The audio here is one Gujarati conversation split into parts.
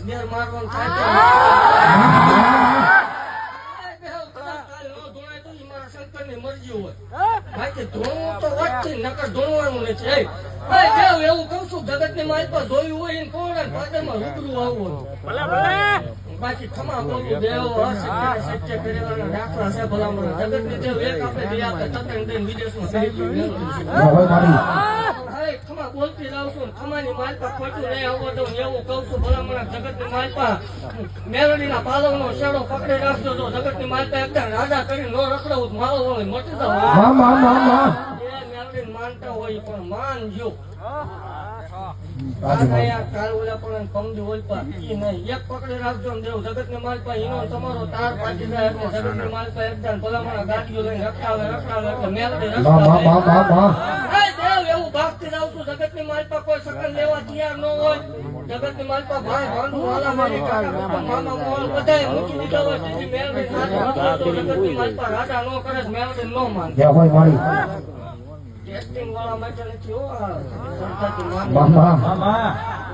બેર મારવાનું થાય મારા શંકરની મરજી હોય બાકી ધોણવું તો વચ્ચે નકર ધોણવાનું નથી. એવું કઉ છું જગત ની માલ પર ધોયું હોય ને કોણ પાદરમાં રૂબરૂ આવવું બાકી ખમા બોલું દેવ સત્ય કરેલા દાખલા છે ભલામણ જગત ની દેવ એક આપણે બે આપણે તતન દઈને વિદેશમાં ખમા બોલતી જાઉં છું ખમાની માલ પર ખોટું નહીં આવવા દઉં એવું કઉ છું ભલામણ જગત ની માલ પર મેલડી ના પાલવ નો શેડો પકડી રાખજો તો જગત ની માલ પર એકદમ રાજા કરી નો રખડાવું મારો હોય મટી જાવ મેલડી માનતા હોય પણ માનજો એક પકડી રાખજો દેવ જગત ની માલ પર ઈનો તમારો તાર પાછી જાય એટલે જગત ની માલ પર એકદમ ભલામણ ગાડીઓ લઈને રખડાવે એટલે મેલડી રખડાવે એવું ભાગતી જાઉં છું જગત ની માલ પર કોઈ સકન લેવા તૈયાર ન હોય જગત ની માલ પર ભાઈ ભાંડુ વાલા મારી મામા મોલ બધાય મૂકી દીધા હોય તેથી મેલડી જગત ની માલ પર રાજા નો કરે મેલડી નો માન ટેસ્ટિંગ વાળા માટે નથી હો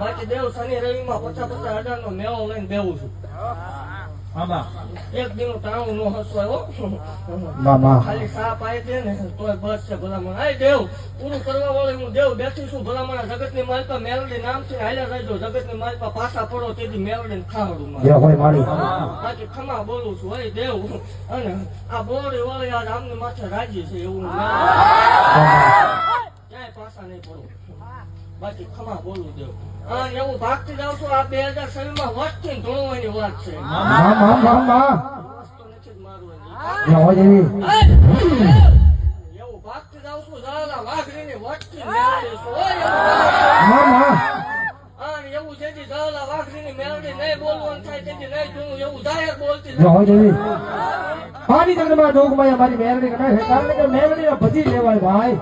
બાકી દેવ શનિ રવિ માં 50,000 નો મેળો લઈને બેવું છું એક દિન તાણું નો હસવાય ખાલી સાપ આવી દે ને તોય બસ છે ભલામણ. આય દેવ પૂરું કરવા વાળું હું દેવ બેઠી છું ભલામણ જગત ની માલ પર મેલડી નામ છે હાલ્યા રહેજો જગત ની માલ પર પાછા પડો તેથી મેલડી ને ખાવડું બાકી ખમા બોલું છું હે દેવ અને આ બોરી વાળી આજ આમની માથે રાજી છે એવું ક્યાંય પાછા નહીં પડો બાકી ખમા બોલું દેવ એવું ભાગતી જાઉં છું આ 2026 માં વસ્તી ધોળવાની વાત છે એવું ભાગતી જાઉં છું ઝાલા વાઘરી ની વસ્તી એવું જેથી ઝાલા વાઘરી ની મેળડી નહીં બોલવાનું થાય તેથી નહીં જોવું એવું જાહેર બોલતી પાણી તમને ડોકમાં અમારી મેળડી કરે કારણ કે મેળડી ભજી લેવાય ભાઈ